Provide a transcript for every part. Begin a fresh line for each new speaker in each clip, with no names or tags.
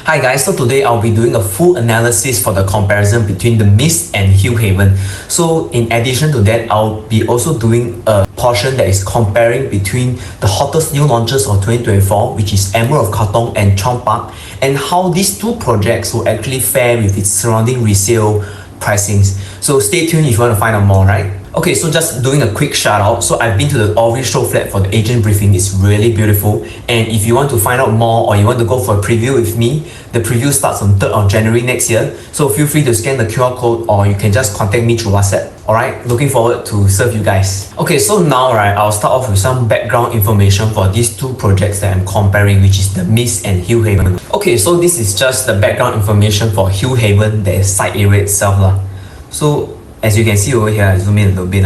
Hi guys, so today I'll be doing a full analysis for the comparison between the Myst and Hillhaven. So in addition to that, I'll be also doing a portion that is comparing between the hottest new launches of 2024, which is Emerald of Katong and Chong Park, and how these two projects will actually fare with its surrounding resale pricings. So stay tuned if you want to find out more, right? Okay, so just doing a quick shout out. So I've been to the Orville show flat for the agent briefing. It's really beautiful. And if you want to find out more or you want to go for a preview with me, the preview starts on 3rd of January next year. So feel free to scan the QR code or you can just contact me through WhatsApp. Alright, looking forward to serve you guys. Okay, so now I'll start off with some background information for these two projects that I'm comparing, which is the Myst and Hillhaven. Okay, so this is just the background information for Hillhaven, the site area itself lah. So as you can see over here, I zoom in a little bit.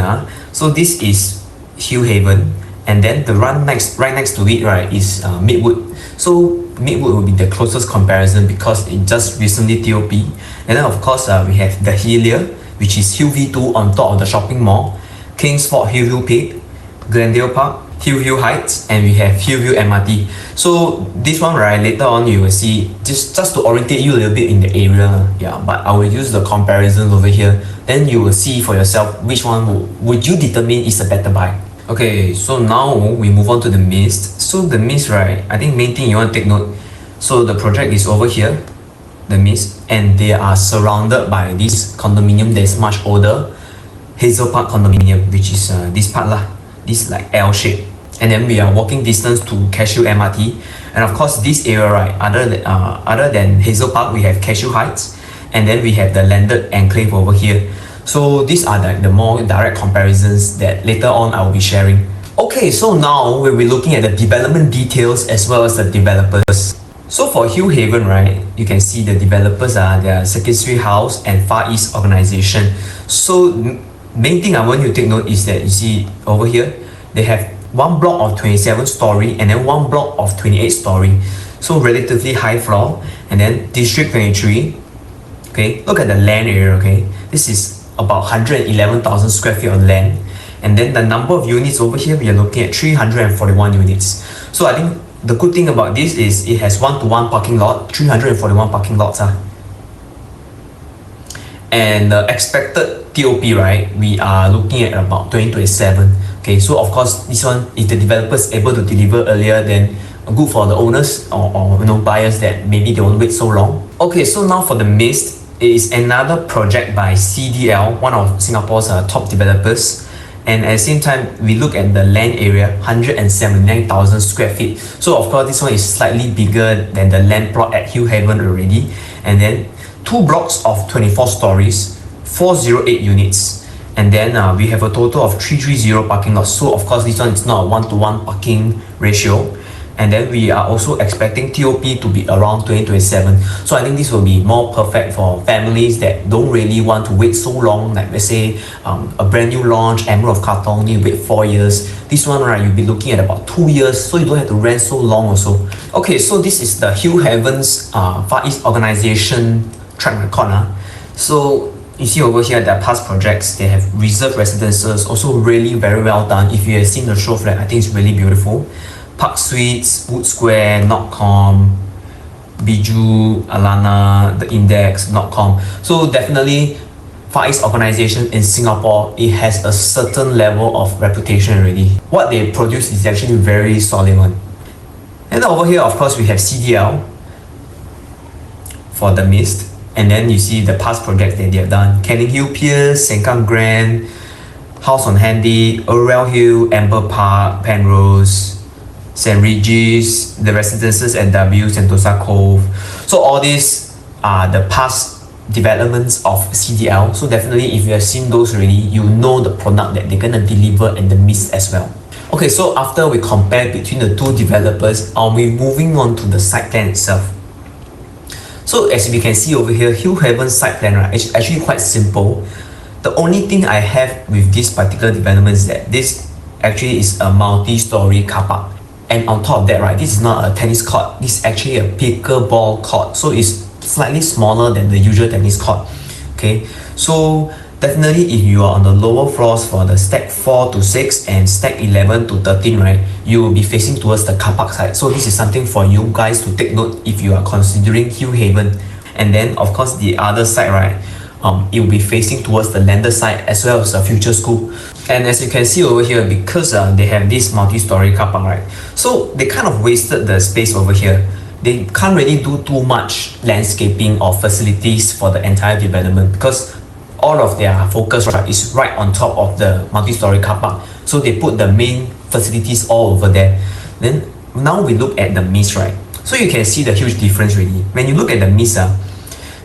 So this is Hillhaven, and then the right next to it is Midwood. So Midwood will be the closest comparison because it just recently TOP. And then of course we have the Hillview, which is Hillview 2 on top of the shopping mall, Kingsford Hillview Peak, Glendale Park, Hillview Heights, and we have Hillview MRT. So this one later on you will see, just to orientate you a little bit in the area, but I will use the comparisons over here. Then you will see for yourself which one would you determine is a better buy. Okay, so now we move on to the Myst. So the Myst, I think main thing you want to take note. So the project is over here, the Myst, and they are surrounded by this condominium that is much older, Hazel Park condominium, which is this part lah, this like L shape. And then we are walking distance to Cashew MRT, and of course this area other than Hazel Park, we have Cashew Heights, and then we have the landed enclave over here. So these are the more direct comparisons that later on I will be sharing. Okay, so now we'll be looking at the development details as well as the developers. So for Hillhaven, you can see the developers are their Second Street House and Far East Organization. So main thing I want you to take note is that you see over here, they have one block of 27 story and then one block of 28 story. So relatively high floor. And then District 23. Okay, look at the land area, okay? This is about 111,000 square feet of land. And then the number of units over here, we are looking at 341 units. So I think the good thing about this is it has 1-to-1 parking lot, 341 parking lots. And the expected TOP, we are looking at about 2027. Okay, so of course, this one, if the developer is able to deliver earlier, then good for the owners or buyers that maybe they won't wait so long. Okay, so now for the Myst, it is another project by CDL, one of Singapore's top developers. And at the same time, we look at the land area, 179,000 square feet. So of course, this one is slightly bigger than the land plot at Hillhaven already. And then 2 blocks of 24 stories, 408 units. And then we have a total of 330 parking lots. So of course, this one is not a 1-to-1 parking ratio. And then we are also expecting TOP to be around 2027. So I think this will be more perfect for families that don't really want to wait so long. Like let's say a brand new launch, Emerald of Katong, you wait 4 years. This one, you'll be looking at about 2 years, so you don't have to rent so long also. Okay, so this is the Hillhaven's Far East Organization track record. So you see over here, their past projects, they have reserved residences, also really very well done. If you have seen the show flat, I think it's really beautiful. Park Suites, Wood Square, Notcom, Biju, Alana, The Index, Notcom. So definitely, Far East Organization in Singapore, it has a certain level of reputation already. What they produce is actually very solid one. And over here, of course, we have CDL for the Myst. And then you see the past projects that they have done. Canning Hill Piers, Sengkang Grand, House on Handy, Orwell Hill, Amber Park, Penrose, St. Regis, the residences at W, Sentosa Cove. So all these are the past developments of CDL. So definitely if you have seen those already, you know the product that they're gonna deliver in the Myst as well. Okay, so after we compare between the two developers, I'll be moving on to the site plan itself. So as we can see over here, Hillhaven's site plan is actually quite simple. The only thing I have with this particular development is that this actually is a multi-story car park. And on top of that, this is not a tennis court, this is actually a pickleball court. So it's slightly smaller than the usual tennis court. Okay, so definitely if you are on the lower floors for the stack 4 to 6 and stack 11 to 13, right, you will be facing towards the car park side. So this is something for you guys to take note if you are considering Hillhaven. And then of course the other side, right, it will be facing towards the landed side as well as the future school. And as you can see over here, because they have this multi-story car park, right, so they kind of wasted the space over here. They can't really do too much landscaping or facilities for the entire development because all of their focus, right, is right on top of the multi-story car park. So they put the main facilities all over there. Then now we look at the Myst, right? So you can see the huge difference really. When you look at the Myst,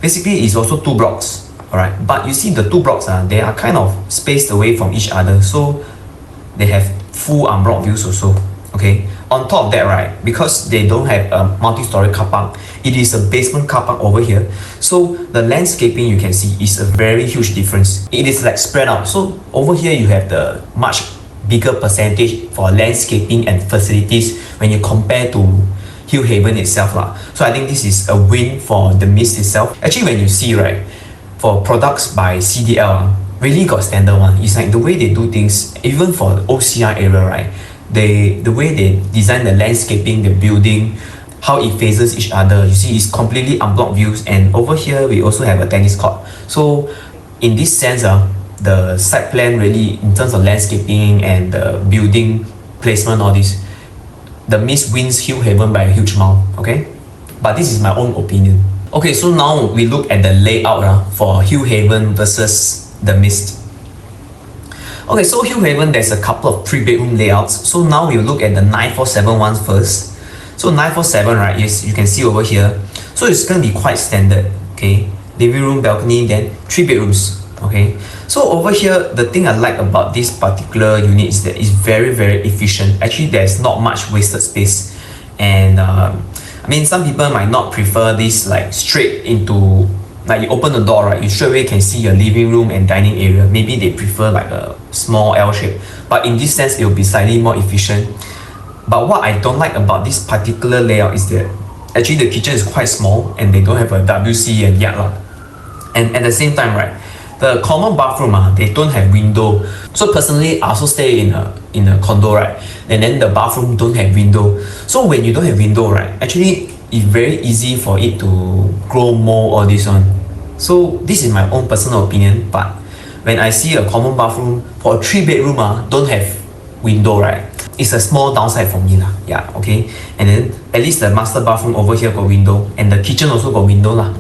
basically it's also 2 blocks. Alright, but you see the 2 blocks, they are kind of spaced away from each other, so they have full unblocked views also. Okay, on top of that, right, because they don't have a multi-story car park, it is a basement car park over here. So the landscaping you can see is a very huge difference. It is like spread out. So over here you have the much bigger percentage for landscaping and facilities when you compare to Hillhaven itself lah. So I think this is a win for the Myst itself. Actually, when you see, right, for products by CDL, really got standard one. It's like the way they do things, even for the OCR area, right? The way they design the landscaping, the building, how it faces each other. You see, it's completely unblocked views. And over here, we also have a tennis court. So in this sense, the site plan really, in terms of landscaping and the building placement, all this, the Myst wins Hillhaven by a huge amount. Okay, but this is my own opinion. Okay, so now we look at the layout for Hillhaven versus the Myst. Okay, so Hillhaven, there's a couple of 3-bedroom layouts. So now we look at the 947 ones first. So 947, right, yes, you can see over here. So it's going to be quite standard, okay? Living room, balcony, then 3 bedrooms, okay? So over here, the thing I like about this particular unit is that it's very, very efficient. Actually, there's not much wasted space. And I mean, some people might not prefer this like straight into, like you open the door, right, you straight away can see your living room and dining area. Maybe they prefer like a small L shape, but in this sense it will be slightly more efficient. But what I don't like about this particular layout is that actually the kitchen is quite small and they don't have a WC and yard. And at the same time, right, the common bathroom, they don't have window. So personally, I also stay in a condo, right, and then the bathroom don't have window. So when you don't have window, right, actually it's very easy for it to grow mold or this one. So this is my own personal opinion, but when I see a common bathroom for a 3-bedroom, don't have window, right, it's a small downside for me lah. Yeah, okay. And then at least the master bathroom over here got window, and the kitchen also got window lah.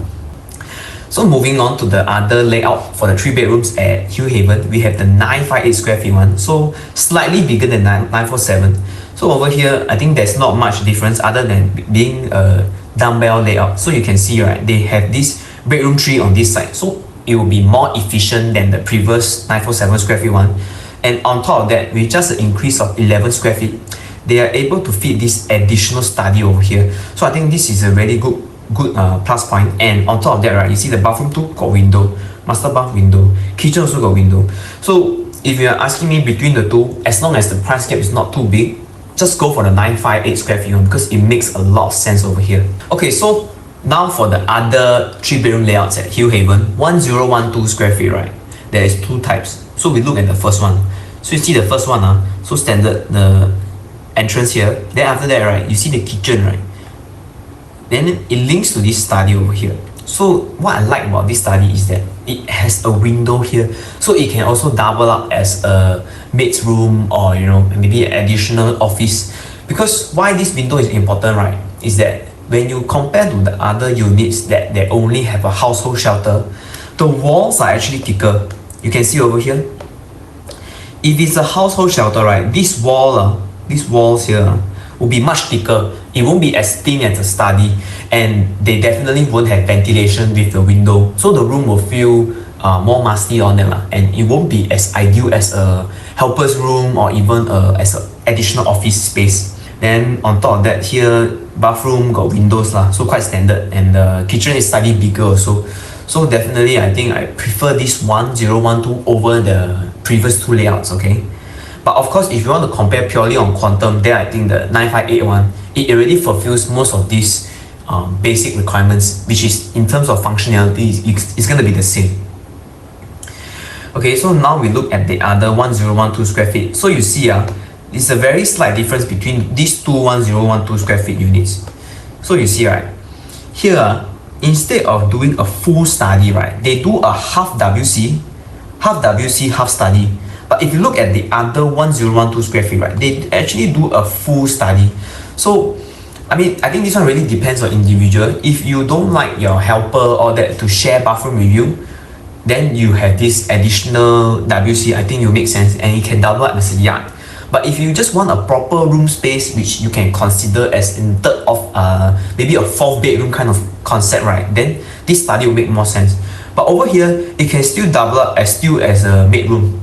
So moving on to the other layout for the 3 bedrooms at Hillhaven, we have the 958 square feet one, so slightly bigger than 947. So over here, I think there's not much difference other than being a dumbbell layout. So you can see, right, they have this bedroom 3 on this side, so it will be more efficient than the previous 947 square feet one. And on top of that, with just an increase of 11 square feet, they are able to fit this additional study over here. So I think this is a really good plus point. And on top of that, right, you see the bathroom too got window, master bath window, kitchen also got window. So if you are asking me between the two, as long as the price gap is not too big, just go for the 958 square feet one because it makes a lot of sense over here. Okay, so now for the other 3-bedroom layouts at Hillhaven, 1012 square feet, right, there is 2 types. So we look at the first one. So you see the first one, so standard, the entrance here. Then after that, right, you see the kitchen, right, then it links to this study over here. So what I like about this study is that it has a window here, so it can also double up as a maid's room or, you know, maybe an additional office. Because why this window is important, right, is that when you compare to the other units that they only have a household shelter, the walls are actually thicker. You can see over here, if it's a household shelter, right, this wall, these walls here will be much thicker. It won't be as thin as a study, and they definitely won't have ventilation with the window, so the room will feel more musty on them, and it won't be as ideal as a helper's room or even as an additional office space. Then on top of that, here bathroom got windows lah, so quite standard, and the kitchen is slightly bigger also. So definitely I think I prefer this 1012 over the previous 2 layouts, okay? But of course, if you want to compare purely on quantum, then I think the 958 one, it already fulfills most of these basic requirements, which is in terms of functionality, it's going to be the same. Okay, so now we look at the other 1012 square feet. So you see, it's a very slight difference between these two 1012 square feet units. So you see, right, here, instead of doing a full study, right, they do a half WC, half study. But if you look at the other 1012 square feet, right, they actually do a full study. So, I mean, I think this one really depends on individual. If you don't like your helper or that to share bathroom with you, then you have this additional WC. I think it will make sense and it can double up as a yard. But if you just want a proper room space, which you can consider as in third of maybe a 4th bedroom kind of concept, right, then this study will make more sense. But over here, it can still double up as a bedroom.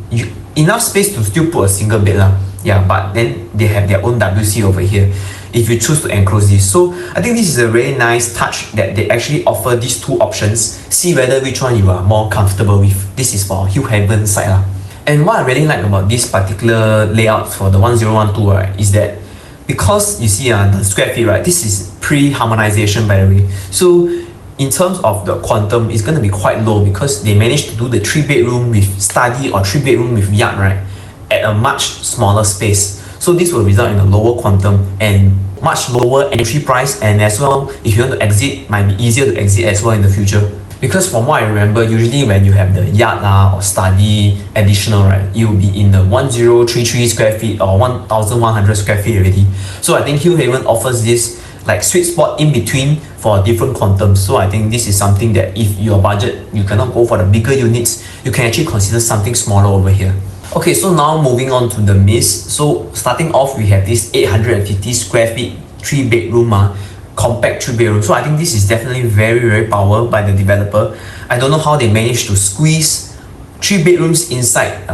Enough space to still put a single bed lah. Yeah, but then they have their own WC over here if you choose to enclose this. So I think this is a really nice touch that they actually offer these two options. See whether which one you are more comfortable with. This is for Hillhaven side lah. And what I really like about this particular layout for the 1012, right, is that because you see the square feet, right, this is pre-harmonization by the way. So in terms of the quantum, it's going to be quite low because they managed to do the 3-bedroom with study or 3-bedroom with yard, right, at a much smaller space. So this will result in a lower quantum and much lower entry price, and as well, if you want to exit, might be easier to exit as well in the future. Because from what I remember, usually when you have the yard or study additional, right, you will be in the 1033 square feet or 1100 square feet already. So I think Hillhaven offers this like sweet spot in between for different quantums. So I think this is something that if your budget, you cannot go for the bigger units, you can actually consider something smaller over here. Okay, so now moving on to the Myst. So starting off, we have this 850 square feet 3-bedroom compact 3-bedroom. So I think this is definitely very power by the developer. I don't know how they managed to squeeze 3 bedrooms inside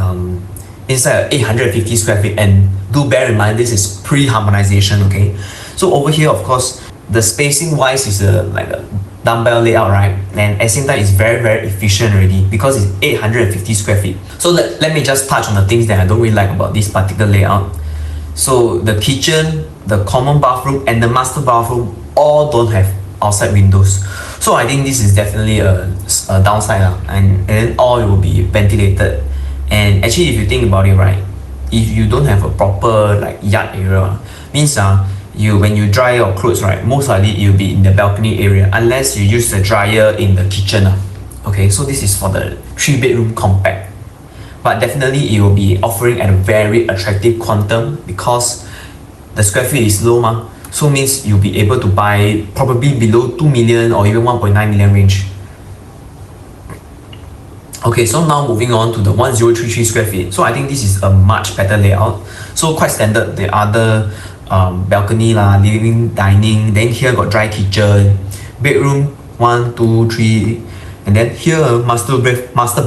inside 850 square feet, and do bear in mind this is pre-harmonization. Okay, so over here, of course, the spacing wise is like a dumbbell layout, right, and at the same time it's very efficient already because it's 850 square feet. So let me just touch on the things that I don't really like about this particular layout. So the kitchen, the common bathroom and the master bathroom all don't have outside windows. So I think this is definitely a downside, and then all will be ventilated. And actually, if you think about it, right, if you don't have a proper like yard area, means when you dry your clothes, right, most likely you'll be in the balcony area unless you use the dryer in the kitchen. Okay, so this is for the 3-bedroom compact, but definitely it will be offering at a very attractive quantum because the square feet is low so means you'll be able to buy probably below 2 million or even 1.9 million range. Okay, so now moving on to the 1033 square feet. So I think this is a much better layout. So quite standard. The other balcony living, dining. Then here got dry kitchen, bedroom 1, 2, 3, and then here master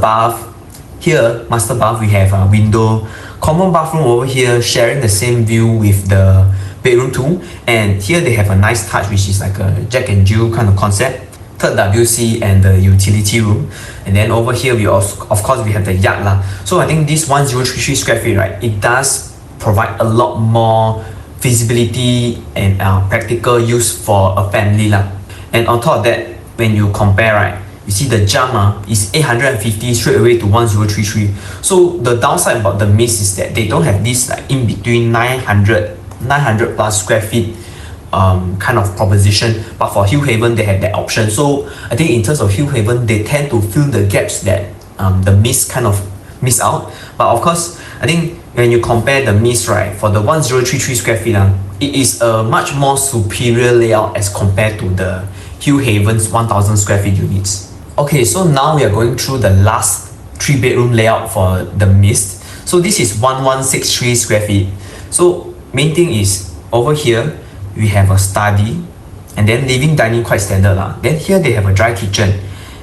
bath. Here master bath we have a window. Common bathroom over here sharing the same view with the bedroom 2, and here they have a nice touch which is like a Jack and Jill kind of concept. Third WC and the utility room, and then over here we also, of course, we have the yard So I think this 1033 square feet, right, it does provide a lot more feasibility and practical use for a family And on top of that, when you compare, right, you see the jump is 850 straight away to 1033. So the downside about the Myst is that they don't have this like in between 900 plus square feet kind of proposition, but for Hillhaven they have that option. So I think in terms of Hillhaven, they tend to fill the gaps that the Myst kind of miss out. But of course, I think when you compare the Myst, right, for the 1033 square feet, it is a much more superior layout as compared to the Hillhaven's 1000 square feet units. Okay, so now we are going through the last 3-bedroom layout for the Myst. So this is 1163 square feet. So main thing is over here we have a study, and then living, dining quite standard Then here they have a dry kitchen,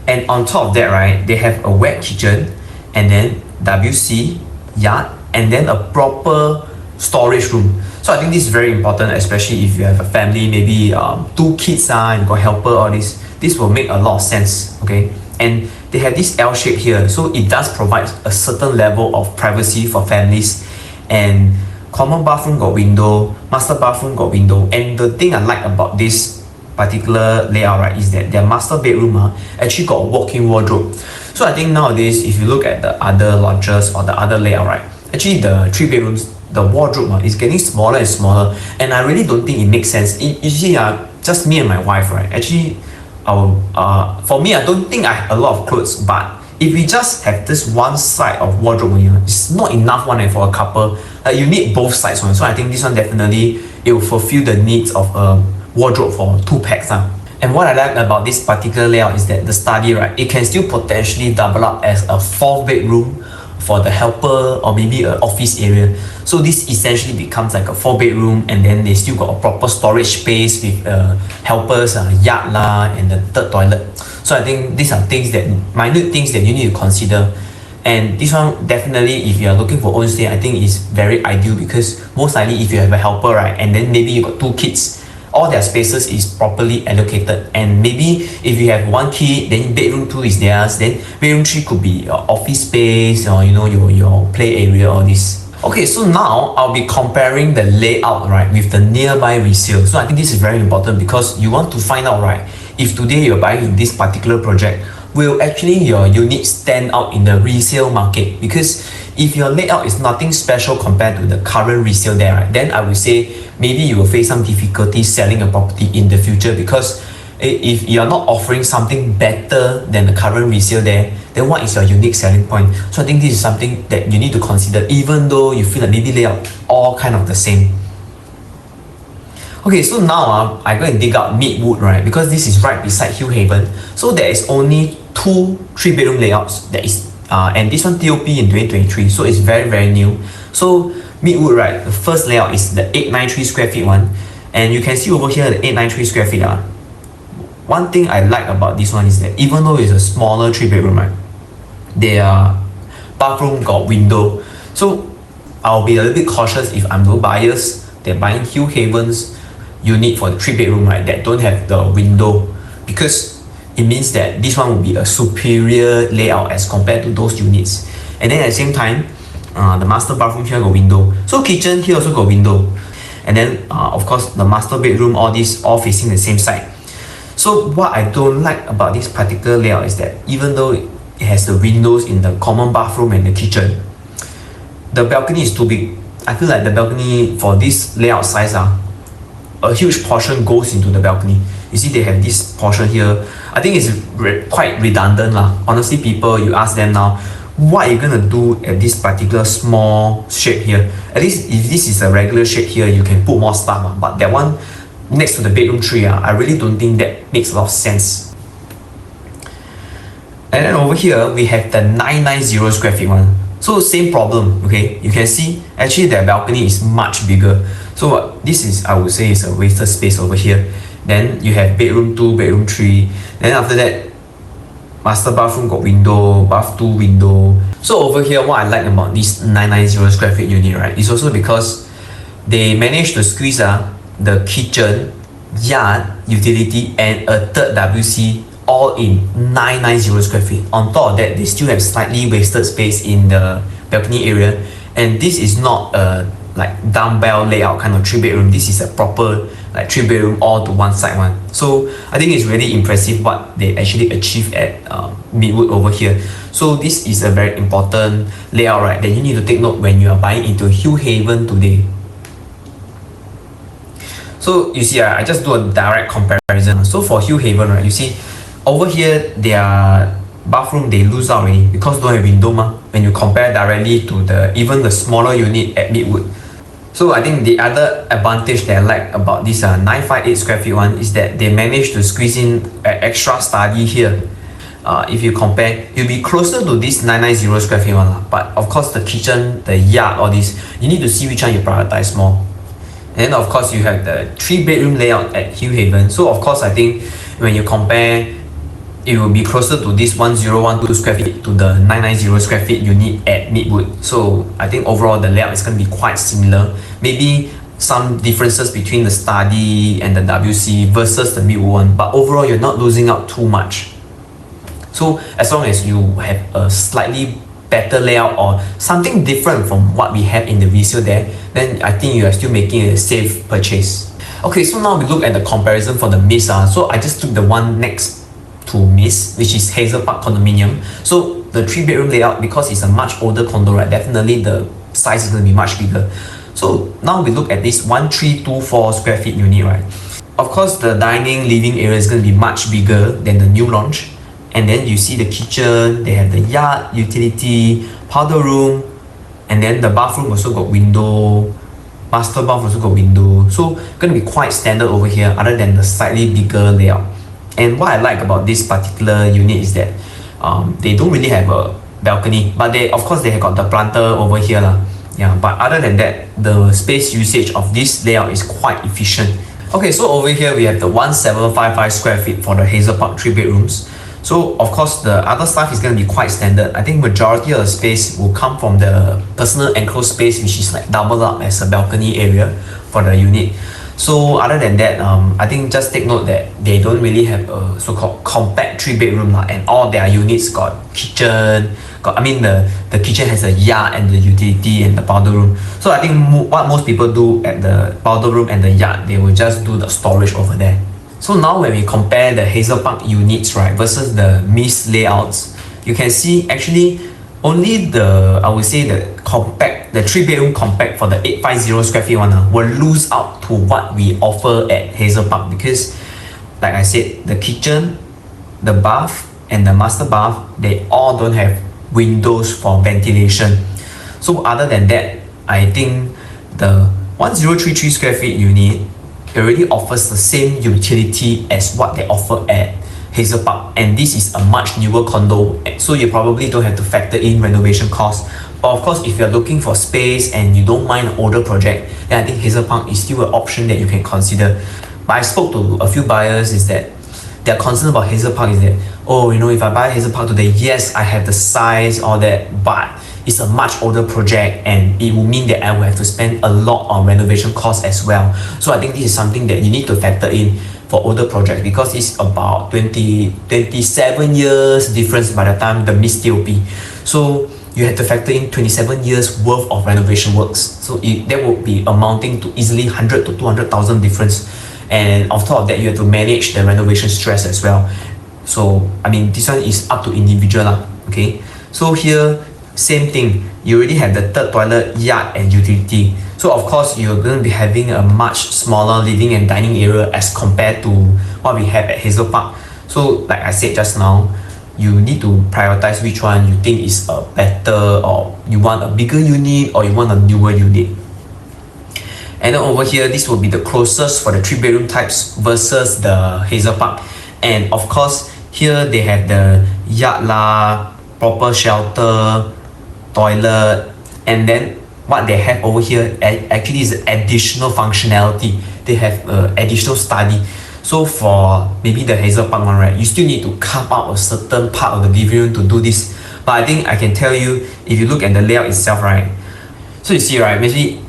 and on top of that, right, they have a wet kitchen, and then WC, yard, and then a proper storage room. So I think this is very important, especially if you have a family, maybe 2 kids and you got helper, all this. This will make a lot of sense. Okay, and they have this L shape here, so it does provide a certain level of privacy for families. And common bathroom got window, master bathroom got window, and the thing I like about this particular layout, right, is that their master bedroom actually got a walk-in wardrobe. So I think nowadays, if you look at the other launches or the other layout, right, actually the 3 bedrooms, the wardrobe is getting smaller and smaller, and I really don't think it makes sense. You see, just me and my wife, right, actually, for me, I don't think I have a lot of clothes, but if we just have this one side of wardrobe, it's not enough one for a couple. You need both sides one. So I think this one definitely, it will fulfill the needs of a wardrobe for 2 packs. And what I like about this particular layout is that the study, right, it can still potentially double up as a 4th bedroom for the helper or maybe an office area. So this essentially becomes like a 4 bedroom, and then they still got a proper storage space with helpers, yard and the 3rd toilet. So I think these are things that, minute things that you need to consider. And this one definitely, if you are looking for own stay, I think is very ideal, because most likely if you have a helper, right, and then maybe you got 2 kids, all their spaces is properly allocated. And maybe if you have 1 kid, then bedroom 2 is theirs, then bedroom 3 could be your office space, or your play area, all this. Okay, so now I'll be comparing the layout, right, with the nearby resale. So I think this is very important, because you want to find out, right, if today you're buying this particular project, will actually your unit stand out in the resale market? Because if your layout is nothing special compared to the current resale there, right, then I would say maybe you will face some difficulty selling a property in the future, because if you're not offering something better than the current resale there, then what is your unique selling point? So I think this is something that you need to consider, even though you feel like maybe layout all kind of the same. Okay, so now I go and dig out Midwood, right, because this is right beside Hillhaven. So there is only 2 3-bedroom layouts that is, and this one TOP in 2023, so it's very, very new. So Midwood, right, the first layout is the 893 square feet one, and you can see over here the 893 square feet. One thing I like about this one is that even though it's a smaller 3-bedroom, right, their bathroom got window. So I'll be a little bit cautious if I'm no buyers that buying Hillhaven's unit for the 3-bedroom, right, that don't have the window, because it means that this one will be a superior layout as compared to those units. And then at the same time, the master bathroom here got window, so kitchen here also got window, and then of course the master bedroom, all these all facing the same side. So what I don't like about this particular layout is that even though it has the windows in the common bathroom and the kitchen, the balcony is too big. I feel like the balcony for this layout size, a huge portion goes into the balcony. You see they have this portion here. I think it's quite redundant lah. Honestly, people, you ask them now, what are you gonna do at this particular small shade here? At least if this is a regular shade here, you can put more stuff, but that one next to the bedroom 3, I really don't think that makes a lot of sense. And then over here, we have the 990 square feet one. So same problem, okay? You can see actually the balcony is much bigger. So this is, I would say, is a wasted space over here. Then you have bedroom 2, bedroom 3. Then after that, master bathroom got window, bath 2 window. So over here, what I like about this 990 square feet unit, right, is also because they managed to squeeze the kitchen, yard, utility, and a 3rd WC all in 990 square feet. On top of that, they still have slightly wasted space in the balcony area, and this is not a like dumbbell layout kind of 3-bedroom. This is a proper like 3-bedroom all to one side one. So I think it's really impressive what they actually achieved at Midwood over here. So this is a very important layout, right, that you need to take note when you are buying into Hillhaven today. So you see, I just do a direct comparison. So for Hillhaven, right, you see over here their bathroom they lose out already because don't have window when you compare directly to even the smaller unit at Midwood. So I think the other advantage that I like about this 958 square feet one is that they managed to squeeze in an extra study here. If you compare, you'll be closer to this 990 square feet one, but of course the kitchen, the yard, all this, you need to see which one you prioritize more. And then of course you have the 3-bedroom layout at Hillhaven. So of course I think when you compare, it will be closer to this 1012 square feet to the 990 square feet unit at Midwood. So I think overall the layout is going to be quite similar. Maybe some differences between the study and the WC versus the Midwood one, but overall you're not losing out too much. So as long as you have a slightly better layout or something different from what we have in the resale there, then I think you are still making a safe purchase. Okay, so now we look at the comparison for the Myst. So I just took the one next to Myst, which is Hazel Park condominium. So the 3-bedroom layout, because it's a much older condo, right? Definitely the size is going to be much bigger. So now we look at this 1324 square feet unit, right? Of course, the dining living area is going to be much bigger than the new launch. And then you see the kitchen, they have the yard, utility, powder room, and then the bathroom also got window, master bath also got window. So gonna be quite standard over here other than the slightly bigger layout. And what I like about this particular unit is that they don't really have a balcony, but they of course they have got the planter over here lah. Yeah, but other than that, the space usage of this layout is quite efficient. Okay, so over here we have the 1755 square feet for the Hazel Park 3 bedrooms. So of course the other stuff is going to be quite standard. I think majority of the space will come from the personal enclosed space, which is like double up as a balcony area for the unit. So other than that, I think just take note that they don't really have a so-called compact 3 bedroom and all their units got kitchen, the kitchen has a yard and the utility and the powder room. So I think what most people do at the powder room and the yard, they will just do the storage over there. So now when we compare the Hazel Park units, right, versus the Myst layouts, you can see actually only the 3 bedroom compact for the 850 square feet one will lose out to what we offer at Hazel Park, because like I said, the kitchen, the bath and the master bath, they all don't have windows for ventilation. So other than that, I think the 1033 square feet unit already offers the same utility as what they offer at Hazel Park, and this is a much newer condo, so you probably don't have to factor in renovation costs. But of course, if you're looking for space and you don't mind an older project, then I think Hazel Park is still an option that you can consider. But I spoke to a few buyers, is that their concern about Hazel Park is that, if I buy Hazel Park today, yes, I have the size, all that, but it's a much older project and it will mean that I will have to spend a lot on renovation costs as well. So I think this is something that you need to factor in for older projects, because it's about 27 years difference by the time the Myst TOP. So you have to factor in 27 years worth of renovation works. So that would be amounting to easily 100 to 200,000 difference. And on top of that, you have to manage the renovation stress as well. So this one is up to individual okay. So here, same thing, you already have the third toilet, yard and utility. So of course you're going to be having a much smaller living and dining area as compared to what we have at Hazel Park. So like I said just now, you need to prioritize which one you think is a better, or you want a bigger unit or you want a newer unit. And then over here, this will be the closest for the 3 bedroom types versus the Hazel Park. And of course here they have the yard proper shelter, toilet, and then what they have over here actually is additional functionality. They have additional study. So for maybe the Hazel Park one, right, you still need to carve out a certain part of the living room to do this. But I think I can tell you, if you look at the layout itself, right, so you see, right, maybe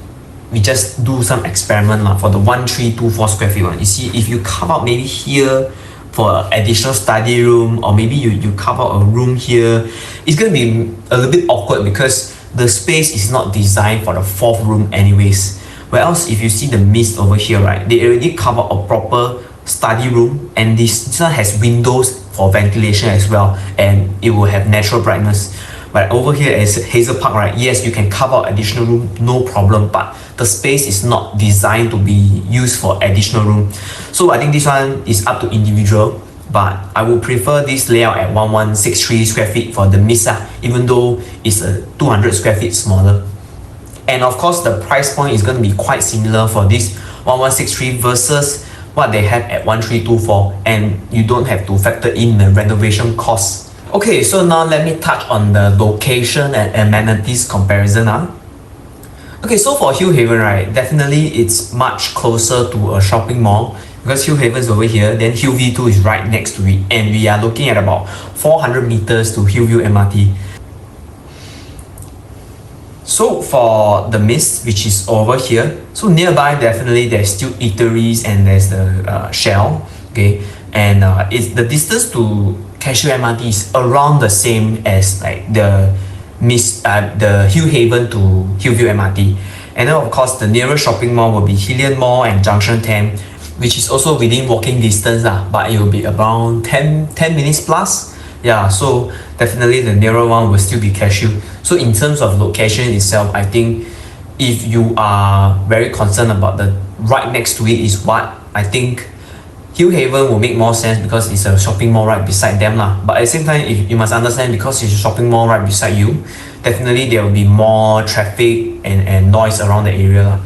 we just do some experiment for the 1324 square feet one. You see, if you carve out maybe here for an additional study room, or maybe you carve out a room here, it's going to be a little bit awkward because the space is not designed for the 4th room anyways. Whereas if you see the Myst over here, right, they already carve out a proper study room, and this one has windows for ventilation as well, and it will have natural brightness. But over here as Hazel Park, right, yes, you can carve out additional room, no problem, but the space is not designed to be used for additional room. So I think this one is up to individual, but I would prefer this layout at 1163 square feet for the Myst, even though it's a 200 square feet smaller. And of course, the price point is going to be quite similar for this 1163 versus what they have at 1324, and you don't have to factor in the renovation costs. Okay, so now let me touch on the location and amenities comparison. Okay, so for Hillhaven, right, definitely it's much closer to a shopping mall, because Hillhaven is over here, then Hillview 2 is right next to it, and we are looking at about 400 meters to Hillview MRT. So for the Myst, which is over here, so nearby definitely there's still eateries and there's the Shell, okay, and it's the distance to Cashew MRT is around the same as like the Hillhaven to Hillview MRT. And then of course the nearest shopping mall will be Hillian Mall and Junction 10, which is also within walking distance lah, but it will be around 10 minutes plus. Yeah, so definitely the nearer one will still be Cashew. So in terms of location itself, I think if you are very concerned about the right next to it is what, I think Hillhaven will make more sense because it's a shopping mall right beside them lah. But at the same time, if you must understand, because it's a shopping mall right beside you, definitely there will be more traffic and noise around the area lah.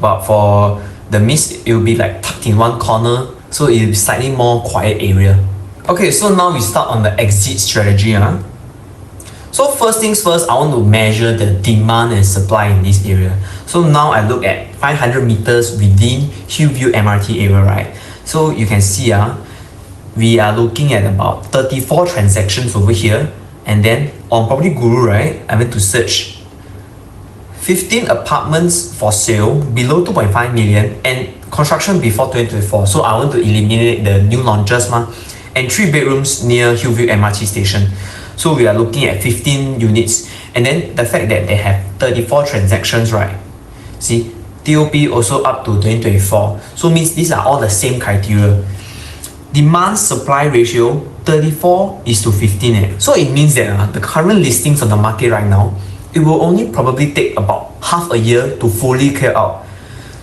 But for the Myst, it will be like tucked in one corner, so it will be slightly more quiet area. Okay, so now we start on the exit strategy. So first things first, I want to measure the demand and supply in this area. So now I look at 500 meters within Hillview MRT area, right? So you can see we are looking at about 34 transactions over here. And then on Property Guru, right, I went to search 15 apartments for sale below 2.5 million and construction before 2024. So I want to eliminate the new launches and 3 bedrooms near Hillview MRT station. So we are looking at 15 units, and then the fact that they have 34 transactions, right? See, TOP also up to 2024. So means these are all the same criteria. Demand supply ratio 34:15. So it means that the current listings on the market right now, it will only probably take about half a year to fully clear out.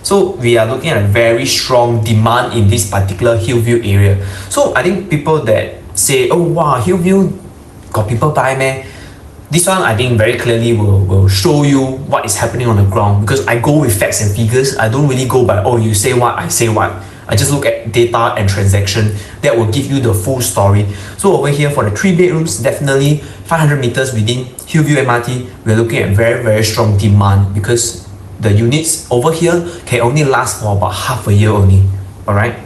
So we are looking at a very strong demand in this particular Hillview area. So I think people that say, oh wow, Hillview got people buy meh? This one I think very clearly will show you what is happening on the ground, because I go with facts and figures. I don't really go by, oh, you say what, I say what. I just look at data and transaction that will give you the full story. So over here for the 3 bedrooms, definitely 500 meters within Hillview MRT, we're looking at very, very strong demand because the units over here can only last for about half a year only. Alright?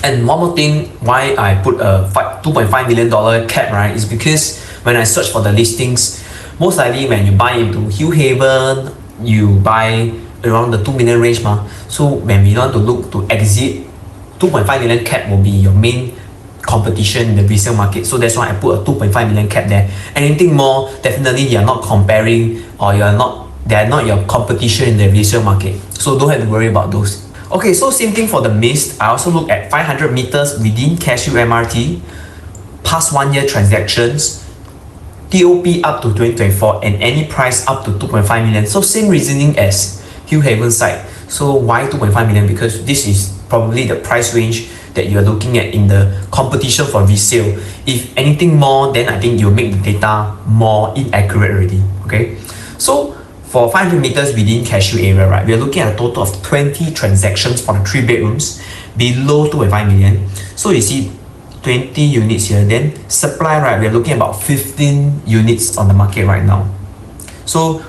And one more thing why I put a $2.5 million cap, right, is because when I search for the listings, most likely when you buy into Hillhaven, you buy around the 2 million range So when we want to look to exit, 2.5 million cap will be your main competition in the resale market. So that's why I put a 2.5 million cap there. Anything more, definitely you're not comparing, or they are not your competition in the resale market. So don't have to worry about those. Okay, so same thing for the Myst. I also look at 500 meters within Cashew MRT, past 1 year transactions, TOP up to 2024, and any price up to 2.5 million. So same reasoning as Hillhaven side. So why 2.5 million? Because this is probably the price range that you're looking at in the competition for resale. If anything more, then I think you'll make the data more inaccurate already. Okay, so for 500 meters within Cashew area, right, we're looking at a total of 20 transactions for the 3 bedrooms below 2.5 million. So you see 20 units here. Then supply, right, we're looking at about 15 units on the market right now. So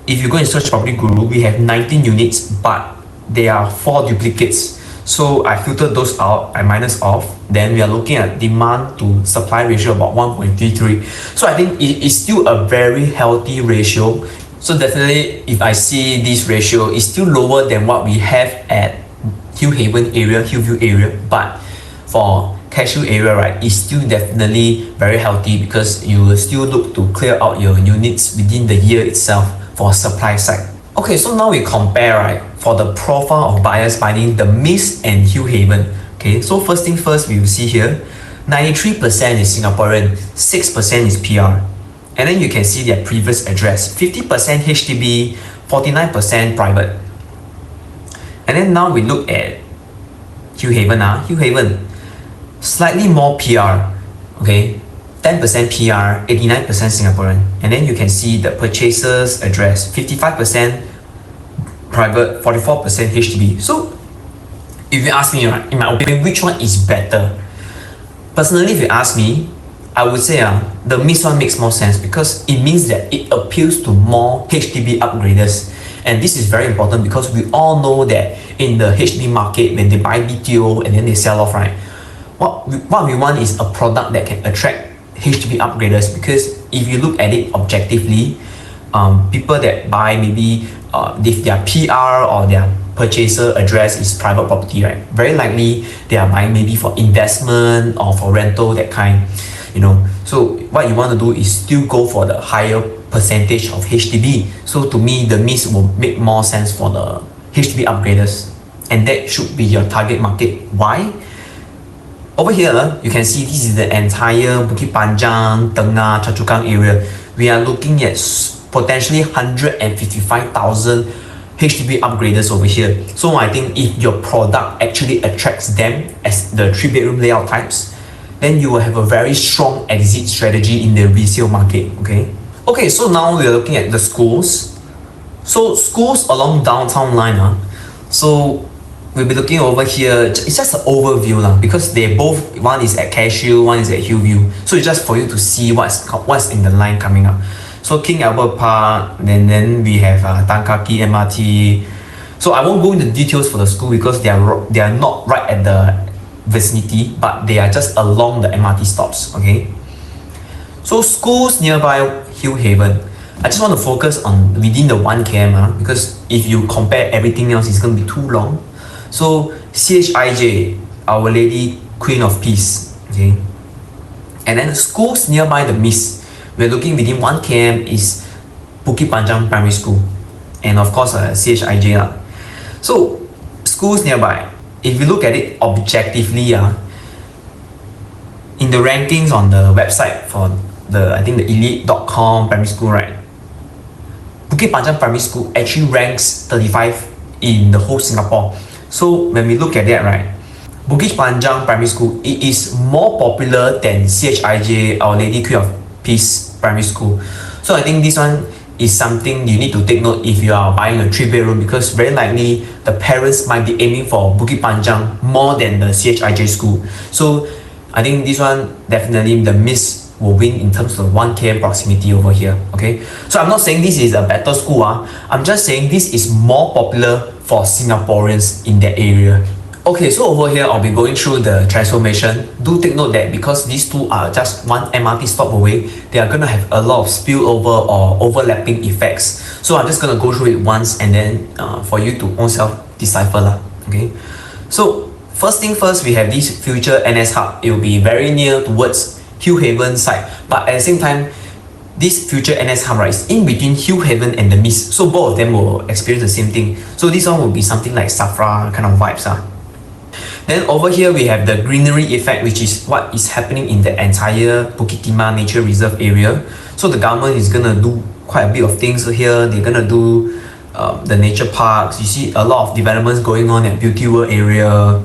if you go and search Property Guru, we have 19 units, but there are 4 duplicates. So I filtered those out, I minus off. Then we are looking at demand to supply ratio about 1.33. So I think it is still a very healthy ratio. So definitely, if I see this ratio is still lower than what we have at Hillhaven area, Hillview area, but for Cashew area, right, is still definitely very healthy because you will still look to clear out your units within the year itself for supply side. Okay, so now we compare, right, for the profile of buyers buying the Myst and Hillhaven. Okay, so first thing first, we will see here, 93% is Singaporean, 6% is PR. And then you can see their previous address, 50% HDB, 49% private. And then now we look at Hillhaven. Hillhaven, slightly more PR, okay, 10% PR, 89% Singaporean. And then you can see the purchaser's address, 55% private, 44% HDB. So if you ask me, in my opinion, which one is better? Personally, if you ask me, I would say the Myst one makes more sense because it means that it appeals to more HDB upgraders. And this is very important because we all know that in the HDB market, when they buy BTO and then they sell off, right, what we want is a product that can attract HDB upgraders, because if you look at it objectively, people that buy maybe if their PR or their purchaser address is private property, right, very likely they are buying maybe for investment or for rental, that kind. So what you want to do is still go for the higher percentage of HDB. So to me, the Myst will make more sense for the HDB upgraders, and that should be your target market. Why? Over here, you can see this is the entire Bukit Panjang, Tengah, Choa Chu Kang area. We are looking at potentially 155,000 HDB upgraders over here. So I think if your product actually attracts them as the 3-bedroom layout types, then you will have a very strong exit strategy in the resale market. Okay, so now we are looking at the schools. So schools along downtown line, so we'll be looking over here. It's just an overview because they both, one is at Cashew, one is at Hillview. So it's just for you to see what's in the line coming up. So King Albert Park, and then we have Tan Kah Kee MRT. So I won't go into details for the school because they are not right at the vicinity, but they are just along the MRT stops. Okay. So schools nearby Hillhaven, I just want to focus on within the 1 km because if you compare everything else, it's going to be too long. So CHIJ, Our Lady Queen of Peace. Okay. And then schools nearby the Myst, we're looking within 1 km is Bukit Panjang Primary School, and of course CHIJ. So schools nearby, if you look at it objectively, in the rankings on the website for I think the elite.com primary school, right? Bukit Panjang Primary School actually ranks 35 in the whole Singapore. So when we look at that, right, Bukit Panjang Primary School, it is more popular than CHIJ, Our Lady Queen of Peace Primary School. So I think this one is something you need to take note if you are buying a 3-bedroom, because very likely the parents might be aiming for Bukit Panjang more than the CHIJ school. So I think this one definitely the Myst will win in terms of 1 km proximity over here. Okay, so I'm not saying this is a better school. I'm just saying this is more popular for Singaporeans in that area. Okay, so over here I'll be going through the transformation. Do take note that because these two are just 1 MRT stop away, they are going to have a lot of spillover or overlapping effects. So I'm just going to go through it once and then for you to own self decipher. Okay, so first thing first, we have this future NS Hub. It will be very near towards Hillhaven side, but at the same time, this future NS Hub, right, is in between Hillhaven and the Myst. So both of them will experience the same thing. So this one will be something like Safra kind of vibes. Then over here we have the greenery effect, which is what is happening in the entire Bukit Timah Nature Reserve area. So the government is gonna do quite a bit of things here. They're gonna do the nature parks. You see a lot of developments going on at Beauty World area.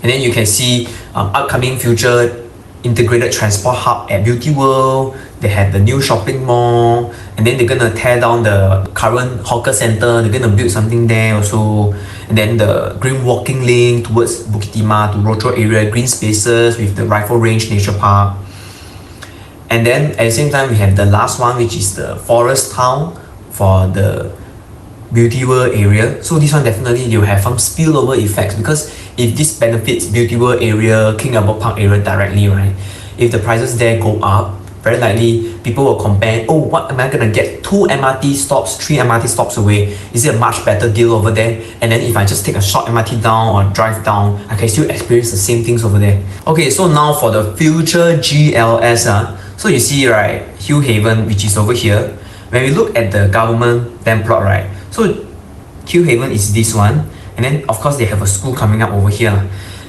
And then you can see upcoming future integrated transport hub at Beauty World. They have the new shopping mall, and then they're gonna tear down the current hawker center. They're gonna build something there also. And then the green walking link towards Bukit Timah to Rochor area, green spaces with the Rifle Range Nature Park. And then at the same time, we have the last one, which is the forest town for the Beauty World area. So this one definitely you have some spillover effects, because if this benefits Beauty World area, King Albert Park area directly, right? If the prices there go up, very likely people will compare, oh, what am I gonna get? 2 MRT stops, 3 MRT stops away. Is it a much better deal over there? And then if I just take a short MRT down or drive down, I can still experience the same things over there. Okay, so now for the future GLS, so you see, right, Hillhaven, which is over here. When we look at the government land plot, right, so Hillhaven is this one, and then of course they have a school coming up over here.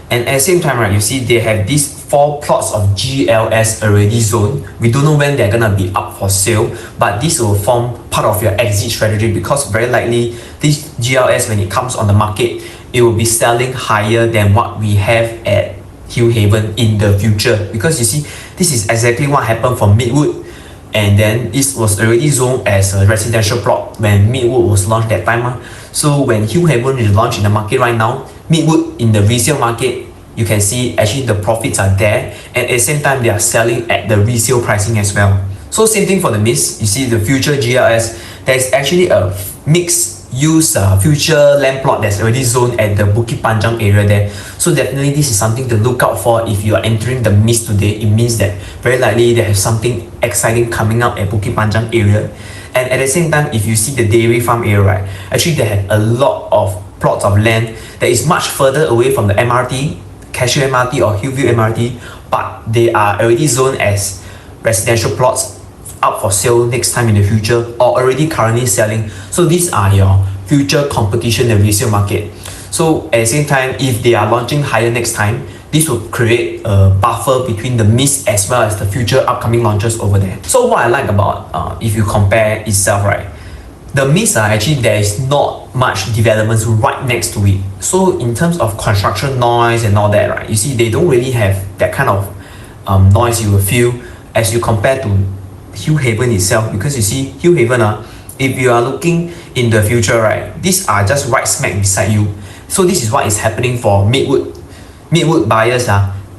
And at the same time, right, you see they have these 4 plots of GLS already zoned. We don't know when they're gonna be up for sale, but this will form part of your exit strategy, because very likely this GLS, when it comes on the market, it will be selling higher than what we have at Hillhaven in the future. Because you see, this is exactly what happened for Midwood, and then it was already zoned as a residential plot when Midwood was launched that time. So when Hillhaven is launched in the market right now, Midwood in the resale market, you can see actually the profits are there, and at the same time they are selling at the resale pricing as well. So same thing for the Myst. You see the future GLS, there's actually a mixed use future land plot that's already zoned at the Bukit Panjang area there. So definitely this is something to look out for if you are entering the Myst today. It means that very likely they have something exciting coming up at Bukit Panjang area. And at the same time, if you see the dairy farm area, right, actually they have a lot of plots of land that is much further away from the MRT, Cashew MRT or Hillview MRT, but they are already zoned as residential plots up for sale next time in the future or already currently selling. So these are your future competition in the resale market. So at the same time, if they are launching higher next time, this will create a buffer between the Myst as well as the future upcoming launches over there. So what I like about if you compare itself, right, the Myst actually there is not much developments right next to it. So in terms of construction noise and all that, right, you see they don't really have that kind of noise you will feel as you compare to Hillhaven itself, because you see Hillhaven, if you are looking in the future, right, these are just right smack beside you. So this is what is happening for mid-wood buyers.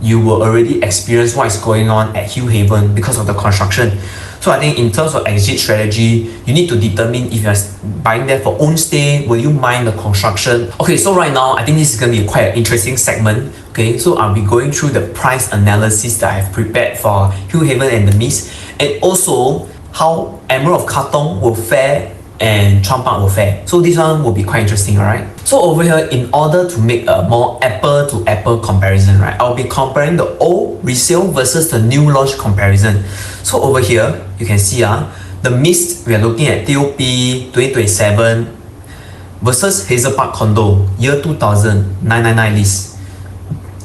You will already experience what is going on at Hillhaven because of the construction. So I think in terms of exit strategy, you need to determine if you're buying there for own stay, will you mind the construction? Okay, so right now, I think this is going to be quite an interesting segment. Okay, so I'll be going through the price analysis that I've prepared for Hillhaven and the Myst, and also how Emerald of Katong will fare and Chuan Park will fare. So this one will be quite interesting, alright? So over here, in order to make a more apple-to-apple comparison, right, I'll be comparing the old resale versus the new launch comparison. So over here, you can see the Myst, we are looking at TOP 2027 versus Hazel Park Condo, year 2000, 999 lease.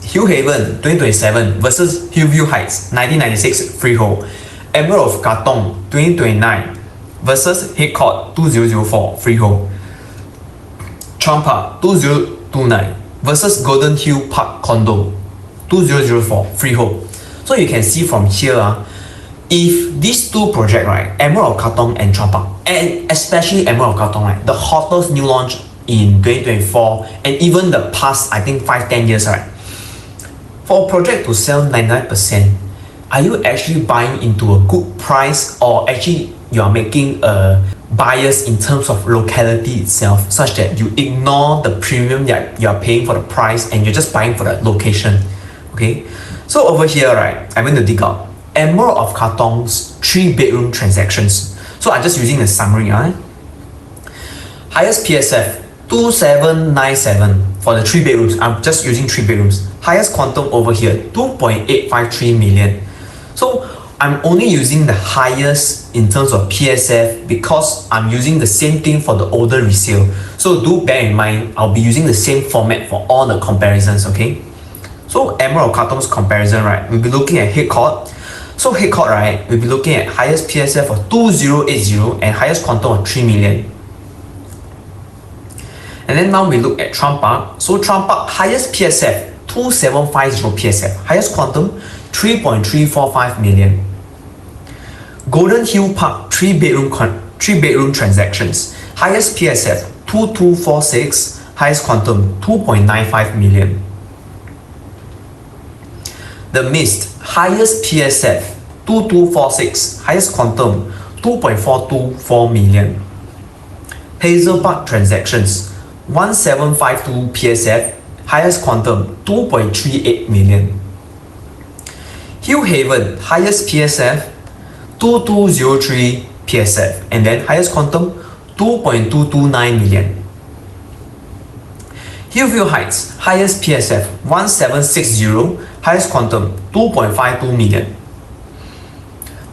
Hillhaven 2027 versus Hillview Heights, 1996 freehold. Emerald of Katong 2029 versus Head Court 2004 freehold. Chuan Park 2029 versus Golden Hill Park Condo 2004 freehold. So you can see from here, if these two projects, right, Emerald of Katong and Chuan Park, and especially Emerald of Katong, right, the hottest new launch in 2024 and even the past, I think 5-10 years, right, for a project to sell 99%, are you actually buying into a good price, or actually you are making a bias in terms of locality itself, such that you ignore the premium that you are paying for the price and you're just buying for the location? Okay, so over here, right, I'm going to dig out Emerald of Katong's 3-bedroom transactions. So I'm just using the summary. Highest PSF 2797 for the 3 bedrooms. I'm just using 3 bedrooms. Highest quantum over here 2.853 million. So I'm only using the highest in terms of PSF because I'm using the same thing for the older resale. So do bear in mind, I'll be using the same format for all the comparisons, okay? So Emerald of Katong's comparison, right, we'll be looking at Head Court. So Head Court, right, we'll be looking at highest PSF of 2080 and highest quantum of 3 million. And then now we look at Chuan Park. So Chuan Park, highest PSF 2750 PSF, highest quantum 3.345 million. Golden Hill Park 3-bedroom transactions, highest PSF 2246, highest quantum 2.95 million. The Myst, highest PSF 2246, highest quantum 2.424 million. Hazel Park transactions 1752 PSF, highest quantum 2.38 million. Hillhaven, highest PSF 2203 PSF, and then highest quantum 2.229 million. Hillview Heights, highest PSF 1760, highest quantum 2.52 million.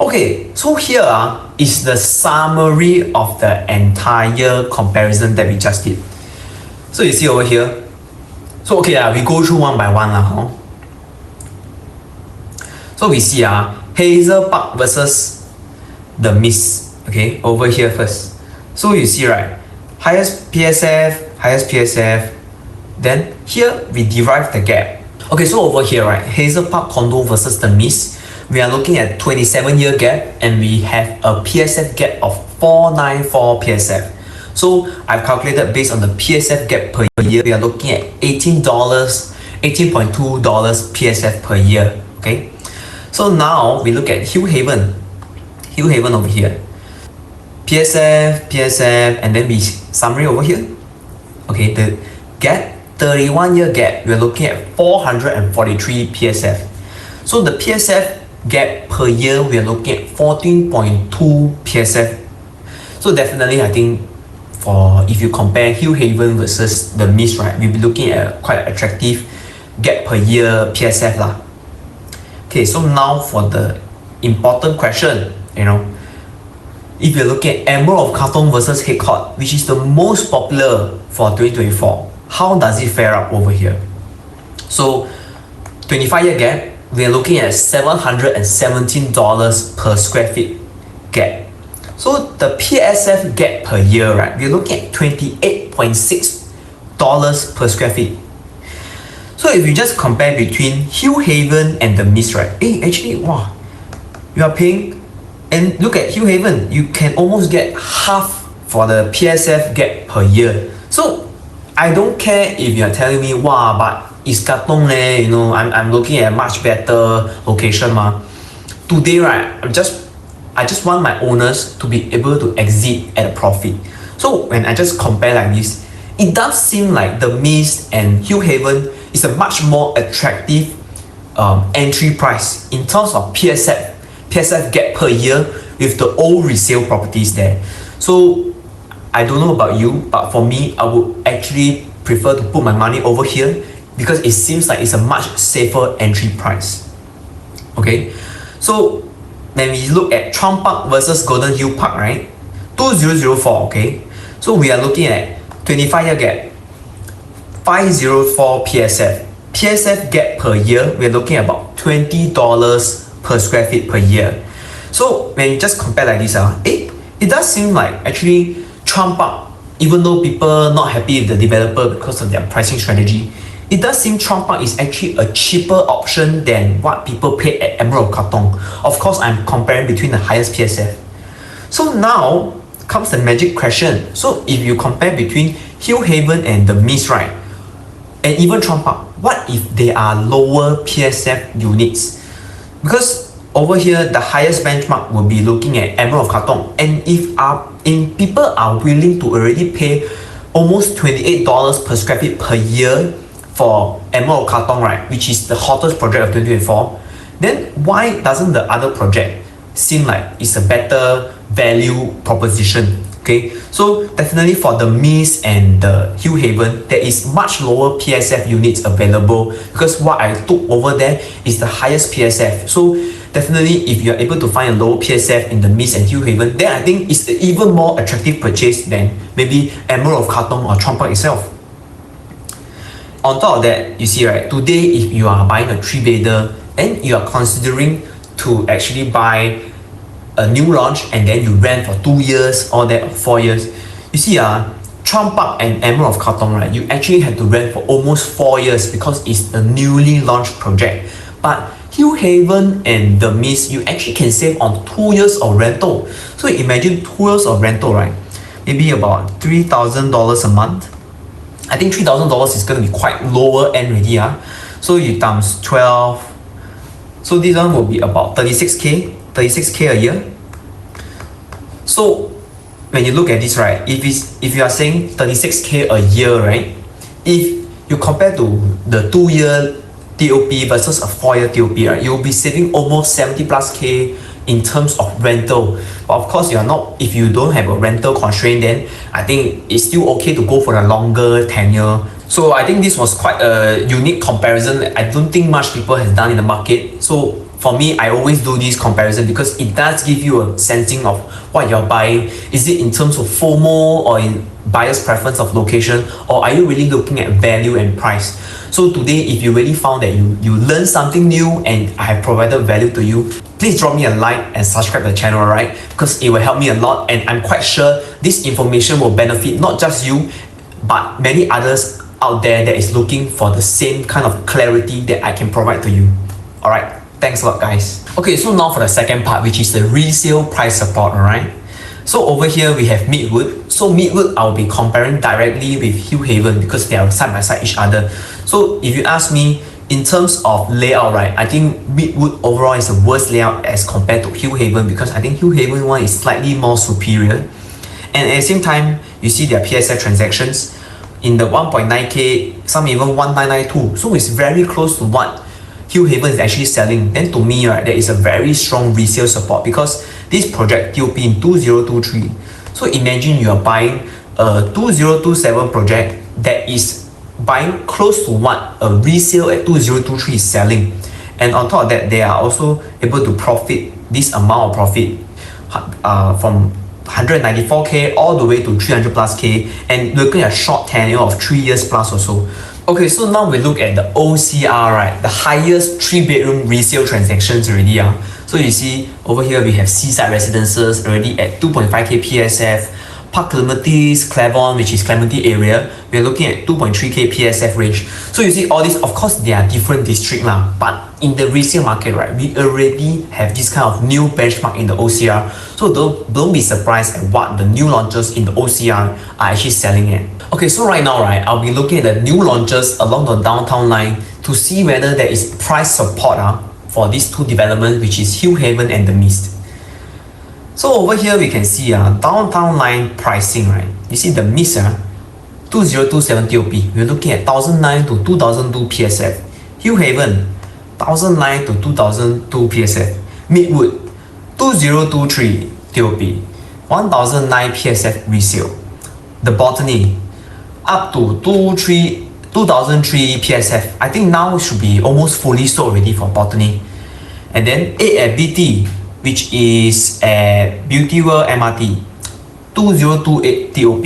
Okay, so here is the summary of the entire comparison that we just did. So you see over here. So okay, we go through one by one. So we see Hazel Park versus the Myst. Okay, over here first. So you see, right, highest PSF, then here we derive the gap. Okay, so over here, right, Hazel Park Condo versus the Myst, we are looking at 27-year gap and we have a PSF gap of 494 PSF. So I've calculated based on the PSF gap per year, we are looking at $18, $18.2 PSF per year. Okay, so now we look at Hillhaven over here. PSF, and then we summary over here. Okay, the gap, 31-year gap, we're looking at 443 PSF. So the PSF gap per year, we are looking at 14.2 PSF. So definitely, I think for if you compare Hillhaven versus the Myst, right, we'll be looking at a quite attractive gap per year PSF lah. Okay, so now for the important question, if you're looking at Emerald of Katong versus Head Court, which is the most popular for 2024, how does it fare up over here? So 25-year gap, we're looking at $717 per square feet gap. So the PSF gap per year, right, we're looking at $28.6 per square feet. So if you just compare between Hillhaven and the Myst, right, actually, wow, you are paying, and look at Hillhaven, you can almost get half for the PSF gap per year. So I don't care if you are telling me, wow, but it's Katong leh, you know, I'm looking at a much better location ma. Today, right, I just want my owners to be able to exit at a profit. So when I just compare like this, it does seem like the Myst and Hillhaven is a much more attractive entry price in terms of PSF gap per year with the old resale properties there. So I don't know about you, but for me, I would actually prefer to put my money over here because it seems like it's a much safer entry price. Okay, so when we look at Trump Park versus Golden Hill Park, right, 2004, okay, so we are looking at 25-year gap, 504 PSF gap per year, we're looking at about $20 per square feet per year. So when you just compare like this, it does seem like actually Trump Park, even though people not happy with the developer because of their pricing strategy, it does seem Trump Park is actually a cheaper option than what people pay at Emerald of Katong. Of course, I'm comparing between the highest PSF. So now comes the magic question. So if you compare between Hillhaven and the Myst, right, and even Trump Park, what if they are lower PSF units? Because over here, the highest benchmark will be looking at Emerald of Katong, and if people are willing to already pay almost $28 per square feet per year for Emerald of Katong, right, which is the hottest project of 2024, then why doesn't the other project seem like it's a better value proposition? Okay, so definitely for the Myst and the Hillhaven, there is much lower PSF units available because what I took over there is the highest PSF. So definitely if you're able to find a lower PSF in the Myst and Hillhaven, then I think it's an even more attractive purchase than maybe Emerald of Katong or Trump Park itself. On top of that, you see, right, today if you are buying a 3-bedder and you are considering to actually buy a new launch and then you rent for 2 years or that 4 years, you see Trump Park and Emerald of Katong, right, you actually have to rent for almost 4 years because it's a newly launched project. But Hillhaven and the Myst, you actually can save on 2 years of rental. So imagine 2 years of rental, right, maybe about $3,000 a month. I think $3,000 is going to be quite lower end already. So you times 12, so this one will be about 36k a year. So when you look at this, right, if you are saying 36k a year, right, if you compare to the 2-year TOP versus a 4-year TOP, right, you'll be saving almost 70+k in terms of rental. But of course, if you don't have a rental constraint, then I think it's still okay to go for a longer tenure. So I think this was quite a unique comparison. I don't think much people has done in the market. So for me, I always do this comparison because it does give you a sensing of what you're buying. Is it in terms of FOMO or in buyer's preference of location, or are you really looking at value and price? So today, if you really found that you learned something new and I have provided value to you, please drop me a like and subscribe to the channel, right? Because it will help me a lot, and I'm quite sure this information will benefit not just you, but many others out there that is looking for the same kind of clarity that I can provide to you. Alright, thanks a lot, guys. Okay, so now for the second part, which is the resale price support, alright? So over here we have Midwood. So Midwood, I'll be comparing directly with Hillhaven because they are side by side each other. So if you ask me, in terms of layout, right, I think Midwood overall is the worst layout as compared to Hillhaven because I think Hillhaven one is slightly more superior. And at the same time, you see their PSF transactions in the 1.9k, some even 1992. So it's very close to what Hillhaven is actually selling. Then to me, right, there is a very strong resale support because this project TOP in 2023. So imagine you are buying a 2027 project that is buying close to what a resale at 2023 is selling, and on top of that, they are also able to profit this amount of profit from 194k all the way to 300 plus k, and looking at short tenure of 3 years plus or so. Okay, so now we look at the OCR, right? The highest 3-bedroom resale transactions already. So you see over here we have Seaside Residences already at 2.5k PSF. Park Clementi's, Clavon, which is Clementi area, we're looking at 2.3k PSF range. So you see all these, of course, they are different district lah, but in the resale market, right, we already have this kind of new benchmark in the OCR. So don't be surprised at what the new launches in the OCR are actually selling at. Okay, so right now, right, I'll be looking at the new launches along the downtown line to see whether there is price support for these two developments, which is Hillhaven and the Myst. So over here we can see downtown line pricing, right? You see the Myst 2027 TOP, we're looking at 1009 to 2002 PSF. Hillhaven 1009 to 2002 PSF. Midwood 2023 TOP, 1009 PSF resale. The Botany up to 2003 PSF. I think now it should be almost fully sold already for Botany. And then 8 at BT, which is at Beauty World MRT, 2028 TOP,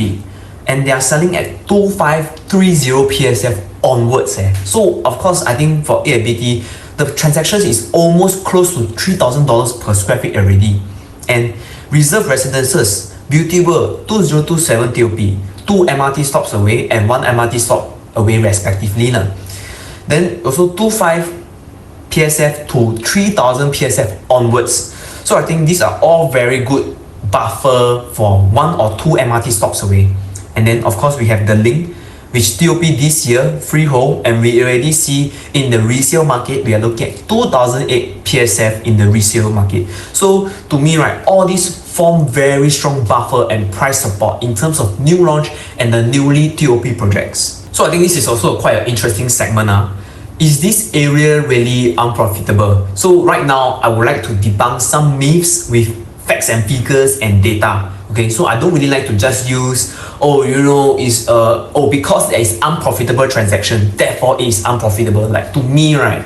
and they are selling at 2530 PSF onwards. So of course, I think for ABT, the transactions is almost close to $3,000 per square feet already. And Reserve Residences, Beauty World 2027 TOP, 2 MRT stops away and 1 MRT stop away respectively. Then also 25 PSF to 3000 PSF onwards. So I think these are all very good buffer for 1 or 2 MRT stops away. And then of course we have the Link, which TOP this year, freehold, and we already see in the resale market, we are looking at 2008 PSF in the resale market. So to me, right, all these form very strong buffer and price support in terms of new launch and the newly TOP projects. So I think this is also quite an interesting segment. Is this area really unprofitable? So right now, I would like to debunk some myths with facts and figures and data. Okay, so I don't really like to just use, because there is unprofitable transaction, therefore it is unprofitable. Like to me, right,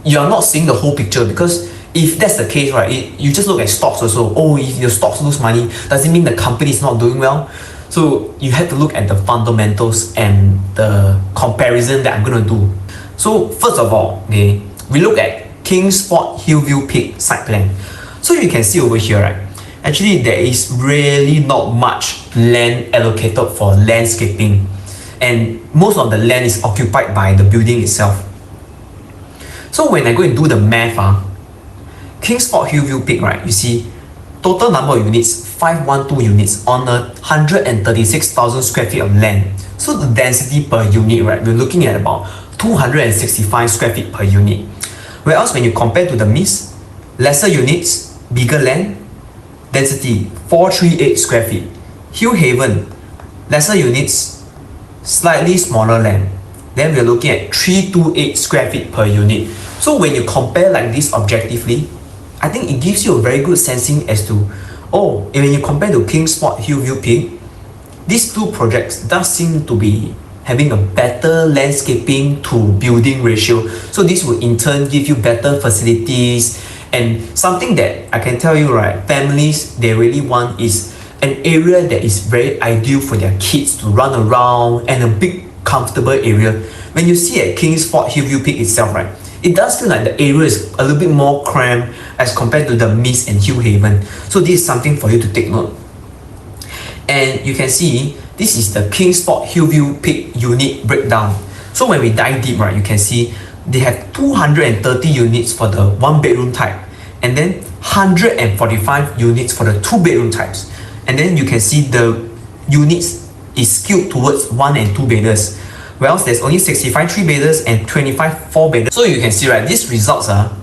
you are not seeing the whole picture, because if that's the case, right, you just look at stocks also. If your stocks lose money, does it mean the company is not doing well? So you have to look at the fundamentals and the comparison that I'm gonna do. So first of all, okay, we look at Kingsport Hillview Peak site plan. So you can see over here, right, actually there is really not much land allocated for landscaping, and most of the land is occupied by the building itself. So when I go and do the math, Kingsport Hillview Peak, right, you see total number of units, 512 units on a 136,000 square feet of land. So the density per unit, right, we're looking at about 265 square feet per unit. Whereas when you compare to the Myst, lesser units, bigger land, density 438 square feet. Hillhaven, lesser units, slightly smaller land. Then we're looking at 328 square feet per unit. So when you compare like this objectively, I think it gives you a very good sensing as to, when you compare to Kingsport Hillview Peak, these two projects does seem to be having a better landscaping to building ratio. So this will in turn give you better facilities, and something that I can tell you, right, families, they really want is an area that is very ideal for their kids to run around, and a big comfortable area. When you see at Kingsport Hillview Peak itself, right, it does feel like the area is a little bit more cramped as compared to the Myst and Hillhaven. So this is something for you to take note. And you can see this is the Kingsport Hillview Peak unit breakdown. So when we dive deep, right, you can see they have 230 units for the 1-bedroom type, and then 145 units for the 2-bedroom types. And then you can see the units is skewed towards 1 and 2 bedders, whereas there's only 65 3-bedders and 25 4-bedders. So you can see, right, these results are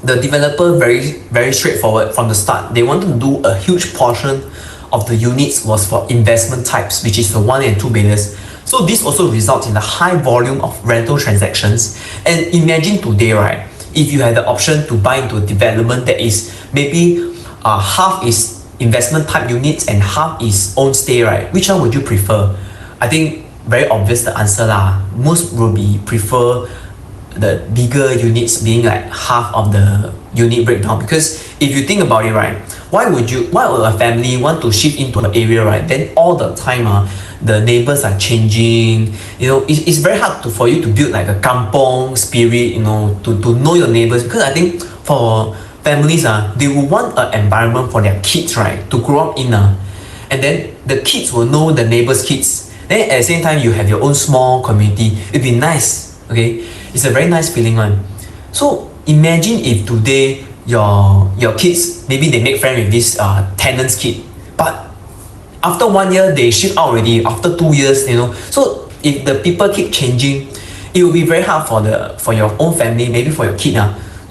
the developer very straightforward from the start. They wanted to do a huge portion of the units was for investment types, which is the 1 and 2 bedders. So this also results in a high volume of rental transactions. And imagine today, right, if you had the option to buy into a development that is maybe half is investment type units and half is own stay, right, which one would you prefer? I think very obvious the answer lah. Most will be prefer the bigger units being like half of the unit breakdown. Because if you think about it, right, why would a family want to shift into an area, right? Then all the time, the neighbors are changing. It's very hard for you to build like a kampong spirit, to know your neighbors. Because I think for families, they will want an environment for their kids, right, to grow up in. And then the kids will know the neighbors' kids. Then at the same time, you have your own small community. It'd be nice, okay? It's a very nice feeling, one. So imagine if today your kids, maybe they make friends with this tenant's kid, but after 1 year they shift out already. After 2 years, So if the people keep changing, it will be very hard for your own family, maybe for your kid,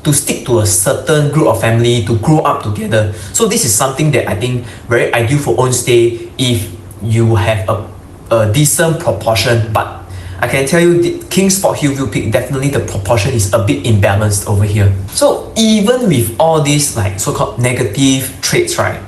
to stick to a certain group of family to grow up together. So this is something that I think very ideal for own stay if you have a decent proportion. But I can tell you, the King's Sport Hillview Peak, definitely the proportion is a bit imbalanced over here. So even with all these like so-called negative traits, right,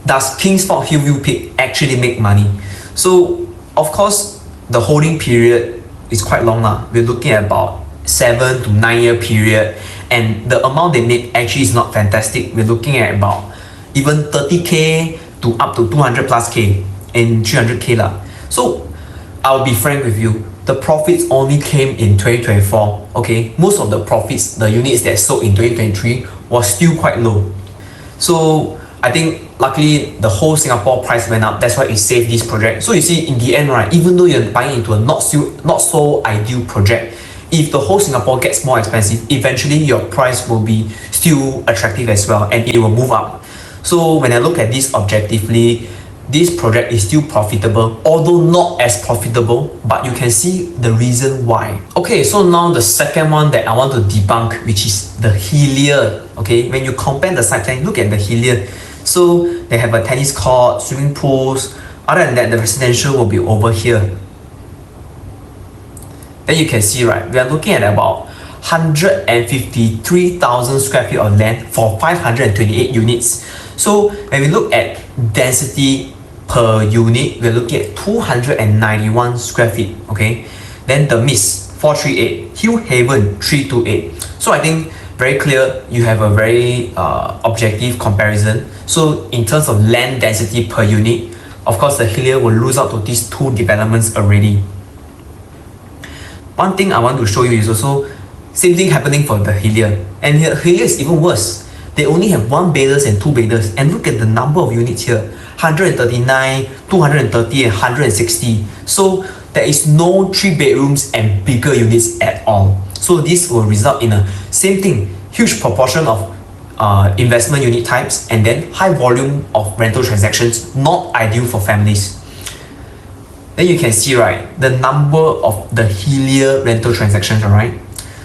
does King's Sport Hillview Peak actually make money? So of course, the holding period is quite long. We're looking at about 7 to 9 year period, and the amount they make actually is not fantastic. We're looking at about even 30k to up to 200 plus k and 300k lah. So I'll be frank with you, the profits only came in 2024. Okay, most of the profits, the units that sold in 2023 was still quite low. So I think luckily the whole Singapore price went up. That's why it saved this project. So you see, in the end, right, even though you're buying into a not so ideal project, if the whole Singapore gets more expensive, eventually your price will be still attractive as well, and it will move up. So when I look at this objectively, this project is still profitable, although not as profitable, but you can see the reason why. Okay, so now the second one that I want to debunk, which is the Hillier. Okay, when you compare the site plan, look at the Hillier. So they have a tennis court, swimming pools. Other than that, the residential will be over here. Then you can see, right, we are looking at about 153,000 square feet of land for 528 units. So when we look at density per unit, we're looking at 291 square feet. Okay, then the Myst 438, Hillhaven 328. So I think very clear, you have a very objective comparison. So in terms of land density per unit, of course the Hillier will lose out to these two developments already. One thing I want to show you is also same thing happening for the Hillier, and the Hillier is even worse. They only have 1 beders and 2 beders, and look at the number of units here: 139, 230, and 160. So there is no 3 bedrooms and bigger units at all. So this will result in a same thing, huge proportion of investment unit types, and then high volume of rental transactions, not ideal for families. Then you can see, right, the number of the Hillier rental transactions, right?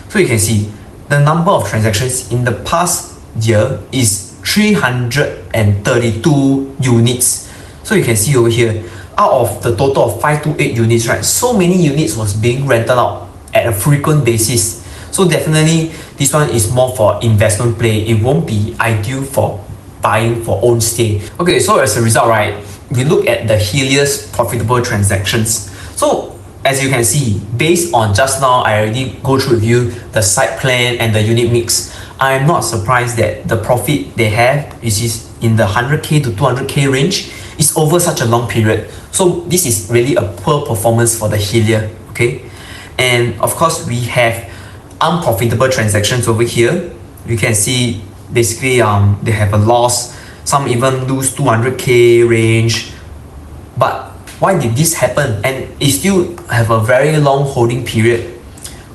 So you can see the number of transactions in the past year is 332 units. So you can see over here, out of the total of 528 units, right, so many units was being rented out at a frequent basis. So definitely this one is more for investment play. It won't be ideal for buying for own stay. Okay, so as a result, right, we look at the Hillier's profitable transactions. So as you can see, based on just now, I already go through with you the site plan and the unit mix. I'm not surprised that the profit they have, which is in the 100k to 200k range, is over such a long period. So this is really a poor performance for the Hillier. Okay, and of course we have unprofitable transactions over here. You can see basically they have a loss. Some even lose 200k range. But why did this happen? And it still have a very long holding period.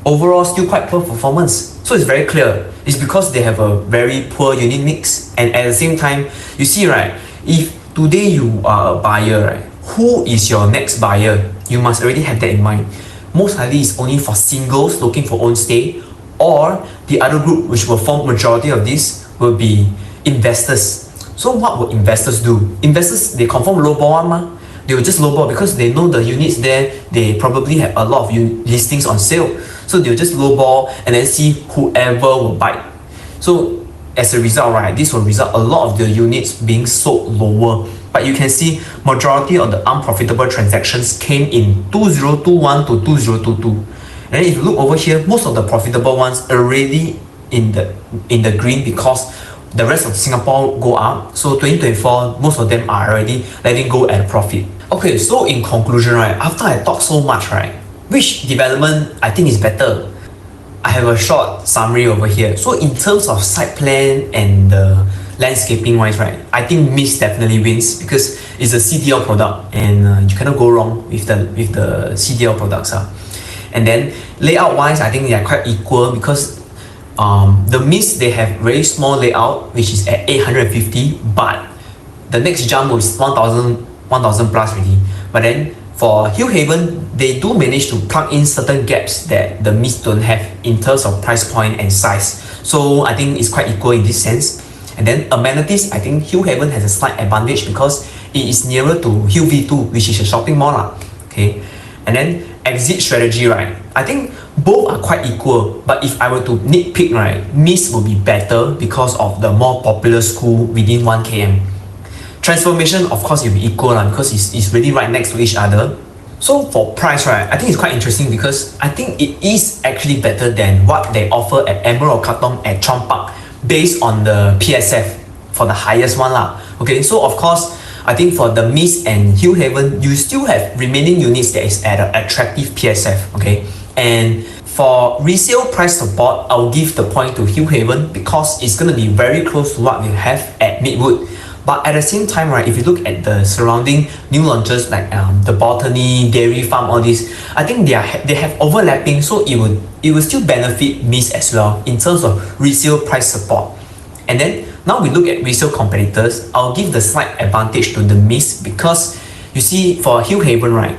Overall, still quite poor performance. So it's very clear. It's because they have a very poor unit mix. And at the same time, you see, right, if today you are a buyer, right, who is your next buyer? You must already have that in mind. Most likely it's only for singles looking for own stay, or the other group which will form majority of this will be investors. So what would investors do? Investors, they confirm lowball one. They will just lowball because they know the units there, they probably have a lot of listings on sale. So they'll just lowball and then see whoever will bite. So as a result, right, this will result a lot of the units being sold lower. But you can see majority of the unprofitable transactions came in 2021 to 2022. And then if you look over here, most of the profitable ones already in the green because the rest of Singapore go up. So 2024, most of them are already letting go at a profit. Okay, so in conclusion, right, after I talk so much, right, which development I think is better? I have a short summary over here. So in terms of site plan and the landscaping wise, right, I think Myst definitely wins because it's a CDL product and you cannot go wrong with the CDL products. And then layout wise, I think they are quite equal because the Myst, they have very small layout which is at 850, but the next jump was 1000 plus already. But then for Hillhaven, they do manage to plug in certain gaps that the Myst don't have in terms of price point and size. So I think it's quite equal in this sense. And then amenities, I think Hillhaven has a slight advantage because it is nearer to Hillview 2, which is a shopping mall. Okay. And then exit strategy, right? I think both are quite equal, but if I were to nitpick, right, Myst will be better because of the more popular school within 1 km. Transformation, of course, it will be equal because it's really right next to each other. So for price, right, I think it's quite interesting because I think it is actually better than what they offer at Emerald Katong at Chong Park based on the PSF for the highest one. Okay, so of course, I think for the Myst and Hillhaven, you still have remaining units that is at an attractive PSF. Okay, and for resale price support, I'll give the point to Hillhaven because it's going to be very close to what we have at Midwood. But at the same time, right, if you look at the surrounding new launches like the Botany, Dairy Farm, all this, I think they have overlapping, so it will still benefit Myst as well in terms of resale price support. And then now we look at resale competitors. I'll give the slight advantage to the Myst because you see for Hillhaven, right,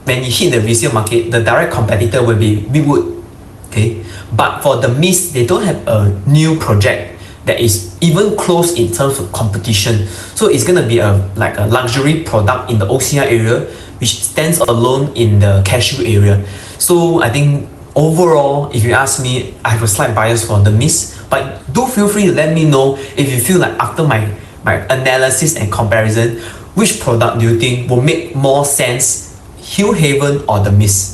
when you hit the resale market, the direct competitor will be Midwood. Okay, but for the Myst, they don't have a new project that is even close in terms of competition. So it's gonna be like a luxury product in the OCR area, which stands alone in the cashew area. So I think overall, if you ask me, I have a slight bias for the Myst, but do feel free to let me know if you feel like after my analysis and comparison, which product do you think will make more sense, Hillhaven or the Myst?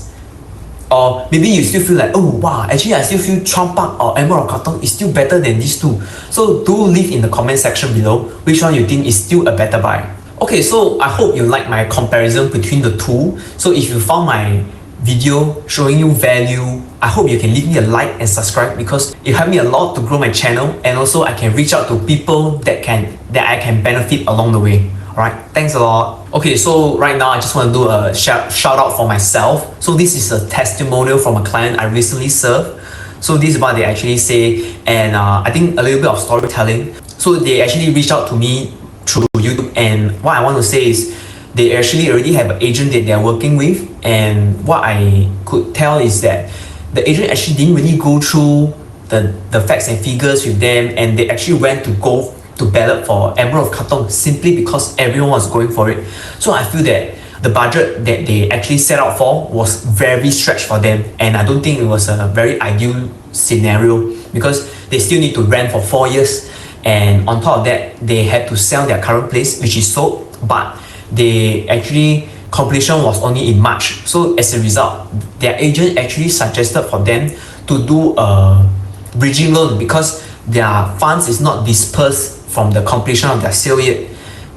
Or maybe you still feel like, oh wow, actually I still feel Chong Park or Emerald Katong is still better than these two. So do leave in the comment section below which one you think is still a better buy. Okay, so I hope you like my comparison between the two. So if you found my video showing you value, I hope you can leave me a like and subscribe because it helped me a lot to grow my channel, and also I can reach out to people that I can benefit along the way. Alright, thanks a lot. Okay, so right now I just want to do a shout out for myself. So this is a testimonial from a client I recently served. So this is what they actually say, and I think a little bit of storytelling. So they actually reached out to me through YouTube, and what I want to say is they actually already have an agent that they're working with, and what I could tell is that the agent actually didn't really go through the facts and figures with them, and they actually went to go to ballot for Emerald Katong simply because everyone was going for it. So I feel that the budget that they actually set out for was very stretched for them, and I don't think it was a very ideal scenario because they still need to rent for 4 years, and on top of that they had to sell their current place, which is sold, but they actually completion was only in March. So as a result, their agent actually suggested for them to do a bridging loan because their funds is not dispersed from the completion of their sale yet,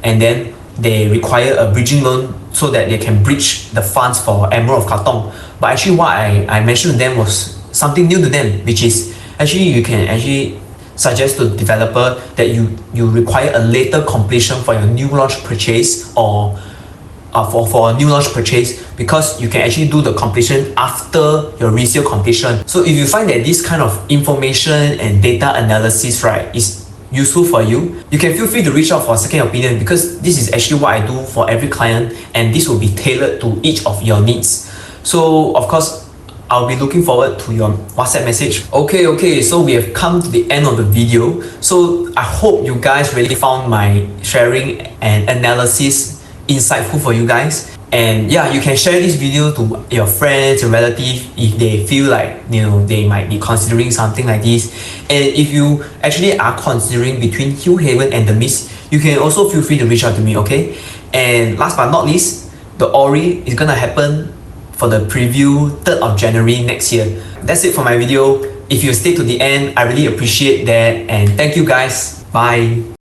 and then they require a bridging loan so that they can bridge the funds for Emerald Katong. But actually what I mentioned to them was something new to them, which is actually you can actually suggest to the developer that you require a later completion for your new launch purchase, or for a new launch purchase, because you can actually do the completion after your resale completion. So if you find that this kind of information and data analysis, right, is useful for you, you can feel free to reach out for a second opinion because this is actually what I do for every client, and this will be tailored to each of your needs. So of course, I'll be looking forward to your WhatsApp message. Okay, so we have come to the end of the video. So I hope you guys really found my sharing and analysis insightful for you guys. And yeah, you can share this video to your friends, your relatives if they feel like, you know, they might be considering something like this. And if you actually are considering between Hillhaven and the Myst, you can also feel free to reach out to me, okay? And last but not least, the Ori is gonna happen for the preview 3rd of January next year. That's it for my video. If you stay to the end, I really appreciate that, and thank you guys. Bye.